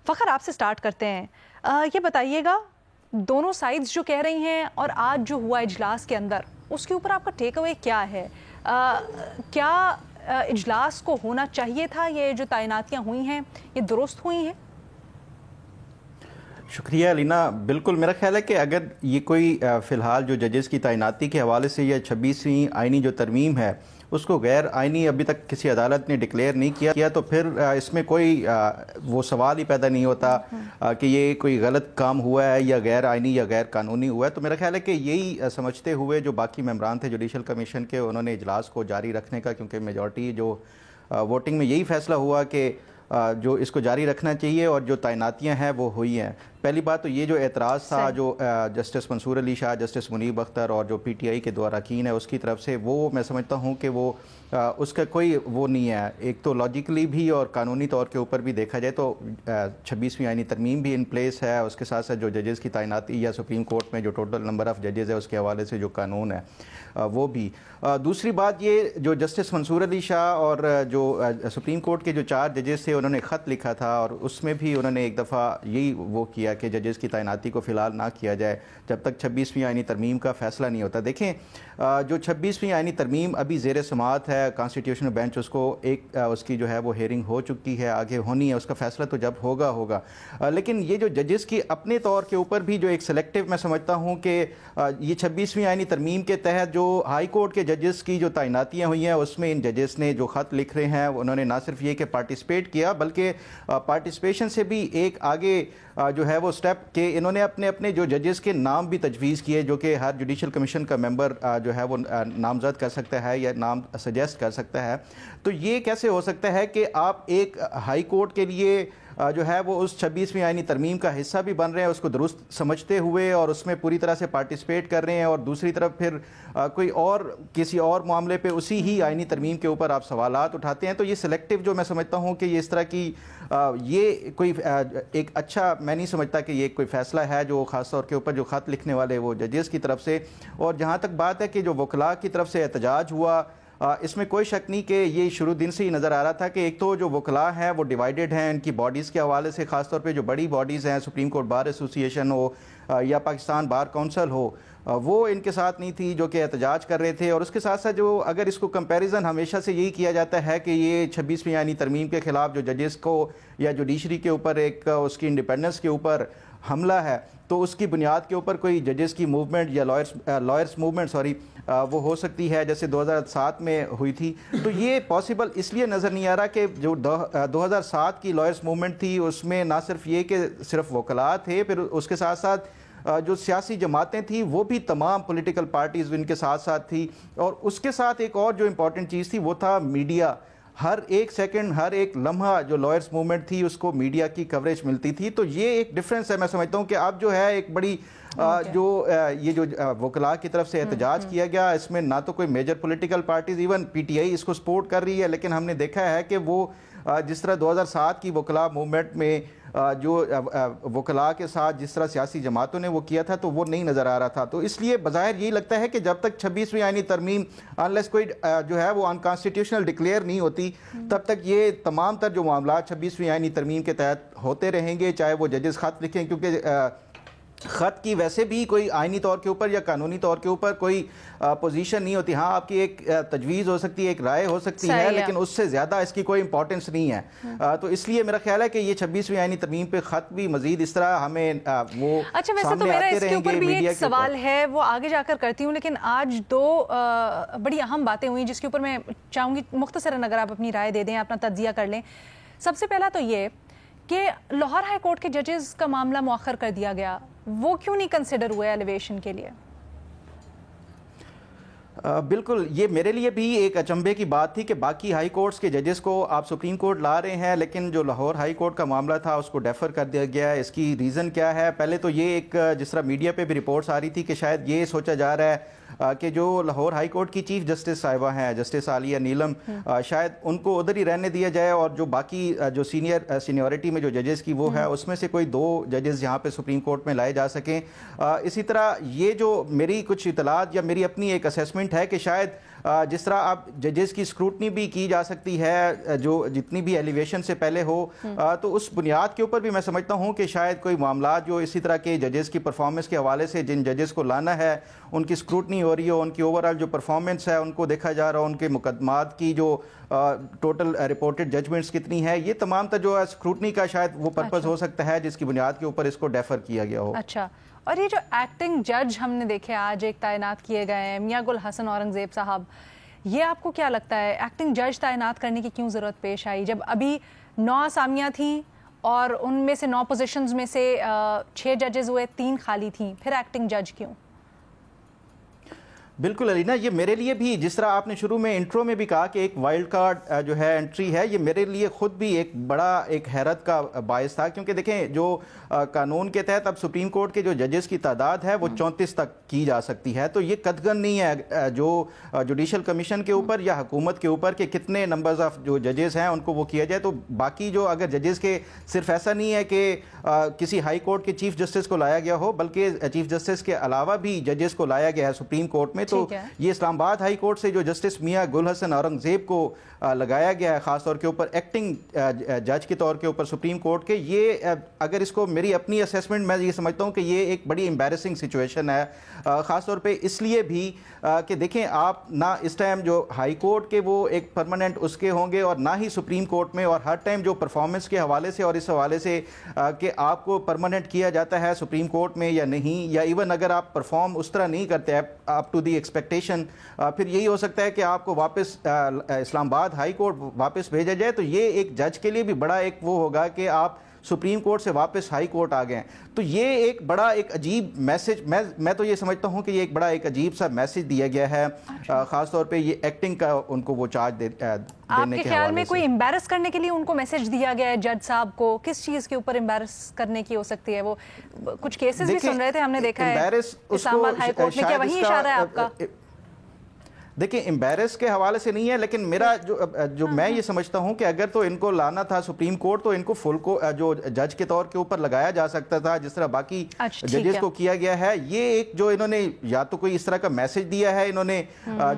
فخر آپ سے سٹارٹ کرتے ہیں. یہ بتائیے گا دونوں سائڈز جو کہہ رہی ہیں اور آج جو ہوا اجلاس کے اندر اس کے اوپر آپ کا ٹیک اوے کیا ہے؟ کیا اجلاس کو ہونا چاہیے تھا؟ یہ جو تعیناتیاں ہوئی ہیں یہ درست ہوئی ہیں؟ شکریہ لینا. بالکل میرا خیال ہے کہ اگر یہ کوئی فی الحال جو ججز کی تعیناتی کے حوالے سے یا 26ویں آئینی جو ترمیم ہے اس کو غیر آئینی ابھی تک کسی عدالت نے ڈکلیئر نہیں کیا تو پھر اس میں کوئی وہ سوال ہی پیدا نہیں ہوتا کہ یہ کوئی غلط کام ہوا ہے یا غیر آئینی یا غیر قانونی ہوا ہے. تو میرا خیال ہے کہ یہی سمجھتے ہوئے جو باقی ممبران تھے جوڈیشل کمیشن کے انہوں نے اجلاس کو جاری رکھنے کا, کیونکہ میجورٹی جو ووٹنگ میں یہی فیصلہ ہوا کہ جو اس کو جاری رکھنا چاہیے اور جو تعیناتیاں ہیں وہ ہوئی ہیں. پہلی بات تو یہ جو اعتراض تھا جو جسٹس منصور علی شاہ, جسٹس منیب اختر اور جو پی ٹی آئی کے دو اراکین ہیں اس کی طرف سے, وہ میں سمجھتا ہوں کہ وہ اس کا کوئی وہ نہیں ہے. ایک تو لاجیکلی بھی اور قانونی طور کے اوپر بھی دیکھا جائے تو 26ویں آئینی ترمیم بھی ان پلیس ہے, اس کے ساتھ ساتھ جو ججز کی تعیناتی یا سپریم کورٹ میں جو ٹوٹل نمبر آف ججز ہے اس کے حوالے سے جو قانون ہے وہ بھی. دوسری بات یہ جو جسٹس منصور علی شاہ اور جو سپریم کورٹ کے جو 4 ججز تھے انہوں نے خط لکھا تھا اور اس میں بھی انہوں نے ایک دفعہ یہی وہ کیا کہ ججز کی تعیناتی کو فی الحال نہ کیا جائے جب تک 26ویں آئینی ترمیم کا فیصلہ نہیں ہوتا. دیکھیں جو 26ویں آئینی ترمیم ابھی زیر سماعت ہے کانسٹیٹیوشنل بینچ, اس کو ایک اس کی جو ہے وہ ہیئرنگ ہو چکی ہے, آگے ہونی ہے, اس کا فیصلہ تو جب ہوگا. لیکن یہ جو ججز کی اپنے طور کے اوپر بھی جو ایک سلیکٹیو میں سمجھتا ہوں کہ یہ 26ویں آئینی ترمیم کے تحت جو ہائی کورٹ کے ججز کی جو تعیناتیاں ہوئی ہیں اس میں ان ججز نے جو خط لکھ رہے ہیں انہوں نے نہ صرف یہ کہ پارٹیسپیٹ کیا بلکہ پارٹیسپیشن سے بھی ایک آگے جو ہے وہ سٹیپ کہ انہوں نے اپنے جو ججز کے نام بھی تجویز کیے جو کہ ہر جوڈیشل کمیشن کا ممبر جو ہے وہ نامزد کر سکتا ہے یا نام سجیسٹ کر سکتا ہے. تو یہ کیسے ہو سکتا ہے کہ آپ ایک ہائی کورٹ کے لیے جو ہے وہ اس 26ویں آئینی ترمیم کا حصہ بھی بن رہے ہیں, اس کو درست سمجھتے ہوئے اور اس میں پوری طرح سے پارٹیسپیٹ کر رہے ہیں, اور دوسری طرف پھر کوئی اور کسی اور معاملے پہ اسی ہی آئینی ترمیم کے اوپر آپ سوالات اٹھاتے ہیں. تو یہ سلیکٹیو جو میں سمجھتا ہوں کہ یہ اس طرح کی یہ کوئی ایک اچھا میں نہیں سمجھتا کہ یہ کوئی فیصلہ ہے جو خاص طور کے اوپر جو خط لکھنے والے وہ ججز کی طرف سے. اور جہاں تک بات ہے کہ جو وکلاء کی طرف سے احتجاج ہوا اس میں کوئی شک نہیں کہ یہ شروع دن سے ہی نظر آ رہا تھا کہ ایک تو جو وکلاء ہیں وہ ڈیوائیڈڈ ہیں ان کی باڈیز کے حوالے سے, خاص طور پہ جو بڑی باڈیز ہیں سپریم کورٹ بار ایسوسی ایشن ہو یا پاکستان بار کونسل ہو وہ ان کے ساتھ نہیں تھی جو کہ احتجاج کر رہے تھے. اور اس کے ساتھ ساتھ جو اگر اس کو کمپیریزن ہمیشہ سے یہی کیا جاتا ہے کہ یہ 26ویں آئینی ترمیم کے خلاف جو ججز کو یا جوڈیشری کے اوپر ایک اس کی انڈیپینڈنس کے اوپر حملہ ہے تو اس کی بنیاد کے اوپر کوئی ججز کی موومنٹ یا لائرس موومنٹ وہ ہو سکتی ہے جیسے 2007 میں ہوئی تھی. تو یہ پاسبل اس لیے نظر نہیں آ رہا کہ جو 2007 کی لائرس موومنٹ تھی اس میں نہ صرف یہ کہ صرف وکلاء تھے, پھر اس کے ساتھ ساتھ جو سیاسی جماعتیں تھیں وہ بھی تمام پولیٹیکل پارٹیز ان کے ساتھ ساتھ تھی. اور اس کے ساتھ ایک اور جو امپورٹنٹ چیز تھی وہ تھا میڈیا. ہر ایک سیکنڈ ہر ایک لمحہ جو لائرس موومنٹ تھی اس کو میڈیا کی کوریج ملتی تھی. تو یہ ایک ڈفرینس ہے میں سمجھتا ہوں کہ اب جو ہے ایک بڑی جو یہ جو وکلاء کی طرف سے احتجاج کیا گیا اس میں نہ تو کوئی major political parties, even P T I اس کو سپورٹ کر رہی ہے, لیکن ہم نے دیکھا ہے کہ وہ جس طرح 2007 کی وکلاء موومنٹ میں جو وکلاء کے ساتھ جس طرح سیاسی جماعتوں نے وہ کیا تھا تو وہ نہیں نظر آ رہا تھا. تو اس لیے بظاہر یہی لگتا ہے کہ جب تک 26ویں آئینی ترمیم انلیس کوئی جو ہے وہ انکانسٹیٹیوشنل ڈکلیئر نہیں ہوتی تب تک یہ تمام تر جو معاملات 26ویں آئینی ترمیم کے تحت ہوتے رہیں گے, چاہے وہ ججز خط لکھیں, کیونکہ خط کی ویسے بھی کوئی آئینی طور کے اوپر یا قانونی طور کے اوپر کوئی پوزیشن نہیں ہوتی. ہاں آپ کی ایک تجویز ہو سکتی ہے, ایک رائے ہو سکتی ہے, لیکن اس سے زیادہ اس کی کوئی امپورٹنس نہیں ہے. تو اس لیے میرا خیال ہے کہ یہ 26ویں آئینی ترمیم پہ خط بھی مزید اس طرح ہمیں وہ سامنے آتے رہیں گے. بھی ایک سوال ہے وہ آگے جا کر کرتی ہوں, لیکن آج 2 بڑی اہم باتیں ہوئی جس کے اوپر میں چاہوں گی مختصراً اگر آپ اپنی رائے دے دیں, اپنا تجزیہ کر لیں. سب سے پہلا تو یہ کہ لاہور ہائی کورٹ کے ججز کا معاملہ مؤخر کر دیا گیا, وہ کیوں نہیں کنسیڈر ہوئے ایلیویشن کے لیے؟ بالکل یہ میرے لیے بھی ایک اچنبے کی بات تھی کہ باقی ہائی کورٹس کے ججز کو آپ سپریم کورٹ لا رہے ہیں لیکن جو لاہور ہائی کورٹ کا معاملہ تھا اس کو ڈیفر کر دیا گیا ہے. اس کی ریزن کیا ہے؟ پہلے تو یہ ایک جس طرح میڈیا پہ بھی رپورٹس آ رہی تھی کہ شاید یہ سوچا جا رہا ہے کہ جو لاہور ہائی کورٹ کی چیف جسٹس صاحبہ ہیں جسٹس عالیہ نیلم, شاید ان کو ادھر ہی رہنے دیا جائے اور جو باقی جو سینیورٹی میں جو ججز کی وہ ہے اس میں سے کوئی 2 ججز یہاں پہ سپریم کورٹ میں لائے جا سکیں. اسی طرح یہ جو میری کچھ اطلاعات یا میری اپنی ایک اسیسمنٹ پوائنٹ ہے کہ شاید جس طرح اب ججز کی اسکروٹنی بھی کی جا سکتی ہے جو جتنی بھی ایلیویشن سے پہلے ہو، تو اس بنیاد کے اوپر بھی میں سمجھتا ہوں کہ شاید کوئی معاملات جو اسی طرح کے ججز کی پرفارمنس کے حوالے سے جن ججز کو لانا ہے ان کی اسکروٹنی ہو رہی ہو، ان کی اوورآل جو پرفارمنس ہے ان کو دیکھا جا رہا ہو، ان کے مقدمات کی جو ٹوٹل رپورٹڈ ججمنٹس کتنی ہے، یہ تمام تا جو اسکروٹنی کا شاید وہ پرپز ہو سکتا ہے جس کی بنیاد کے اوپر اس کو ڈیفر کیا گیا ہو۔ اچھا، اور یہ جو ایکٹنگ جج ہم نے دیکھے آج ایک تعینات کیے گئے ہیں میاں گل حسن اورنگزیب صاحب، یہ آپ کو کیا لگتا ہے ایکٹنگ جج تعینات کرنے کی کیوں ضرورت پیش آئی جب ابھی 9 آسامیاں تھیں اور ان میں سے 9 پوزیشنز میں سے 6 ججز ہوئے، 3 خالی تھیں، پھر ایکٹنگ جج کیوں؟ بالکل علینا، یہ میرے لیے بھی جس طرح آپ نے شروع میں انٹرو میں بھی کہا کہ ایک وائلڈ کارڈ جو ہے انٹری ہے، یہ میرے لیے خود بھی ایک بڑا ایک حیرت کا باعث تھا، کیونکہ دیکھیں جو قانون کے تحت اب سپریم کورٹ کے جو ججز کی تعداد ہے وہ 34 تک کی جا سکتی ہے، تو یہ قطعاً نہیں ہے جو جوڈیشل کمیشن کے اوپر یا حکومت کے اوپر کہ کتنے نمبرز آف جو ججز ہیں ان کو وہ کیا جائے، تو باقی جو اگر ججز کے صرف ایسا نہیں ہے کہ کسی ہائی کورٹ کے چیف جسٹس کو لایا گیا ہو، بلکہ چیف جسٹس کے علاوہ بھی ججز کو لایا گیا ہے سپریم کورٹ میں، تو یہ اسلام آباد ہائی کورٹ سے جو جسٹس میاں گل حسن اورنگزیب کو لگایا گیا ہے خاص طور کے اوپر ایکٹنگ جج کے طور کے اوپر سپریم کورٹ کے، یہ اگر اس کو میری اپنی اسیسمنٹ میں یہ سمجھتا ہوں کہ یہ ایک بڑی امبیرسنگ سچویشن ہے، خاص طور پہ اس لیے بھی کہ دیکھیں آپ نہ اس ٹائم جو ہائی کورٹ کے وہ ایک پرماننٹ اس کے ہوں گے اور نہ ہی سپریم کورٹ میں، اور ہر ٹائم جو پرفارمنس کے حوالے سے اور اس حوالے سے کہ آپ کو پرماننٹ کیا جاتا ہے سپریم کورٹ میں یا نہیں، یا ایون اگر آپ پرفارم اس طرح نہیں کرتے اپ ٹو دی ایکسپیکٹیشن، پھر یہی ہو سکتا ہے کہ آپ کو واپس اسلام آباد ہائی کورٹ واپس بھیجا جائے، تو یہ ایک جج کے لیے بھی بڑا ایک وہ ہوگا کہ آپ سپریم کورٹ سے واپس ہائی کورٹ آ گئے ہیں، تو یہ ایک بڑا ایک عجیب میسج، میں تو یہ سمجھتا ہوں کہ یہ ایک بڑا ایک عجیب سا میسج دیا گیا ہے، خاص طور پہ یہ ایکٹنگ کا ان کو وہ چارج دینے کے حوالے سے۔ آپ کے خیال میں کوئی امبیرس کرنے کے لیے ان کو میسج دیا گیا ہے جج صاحب کو؟ کس چیز کے اوپر امبیرس کرنے کی ہو سکتی ہے؟ وہ کچھ کیسز بھی سن رہے تھے ہم نے دیکھا ہے اسلام آباد ہائی کورٹ میں، کیا وہی اشارہ ہے آپ کا؟ دیکھیں امبیرس کے حوالے سے نہیں ہے، لیکن میرا جو میں یہ سمجھتا ہوں کہ اگر تو ان کو لانا تھا سپریم کورٹ تو ان کو فل کو جو جج کے طور کے اوپر لگایا جا سکتا تھا جس طرح باقی ججز کو کیا گیا ہے، یہ ایک جو انہوں نے یا تو کوئی اس طرح کا میسج دیا ہے انہوں نے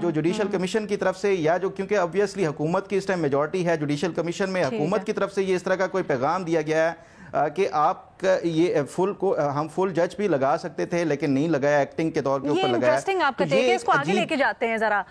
جو جوڈیشل کمیشن کی طرف سے، یا جو کیونکہ obviously حکومت کی اس ٹائم میجورٹی ہے جوڈیشل کمیشن میں، حکومت کی طرف سے یہ اس طرح کا کوئی پیغام دیا گیا ہے کہ آپ یہ ہم فل جج بھی لگا سکتے تھے لیکن نہیں لگایا، ایکٹنگ کے طور کے اوپر لگایا۔ یہ انٹرسٹنگ آپ کا ٹیک ہے، اس کو آگے لے کے جاتے ہیں ذرا۔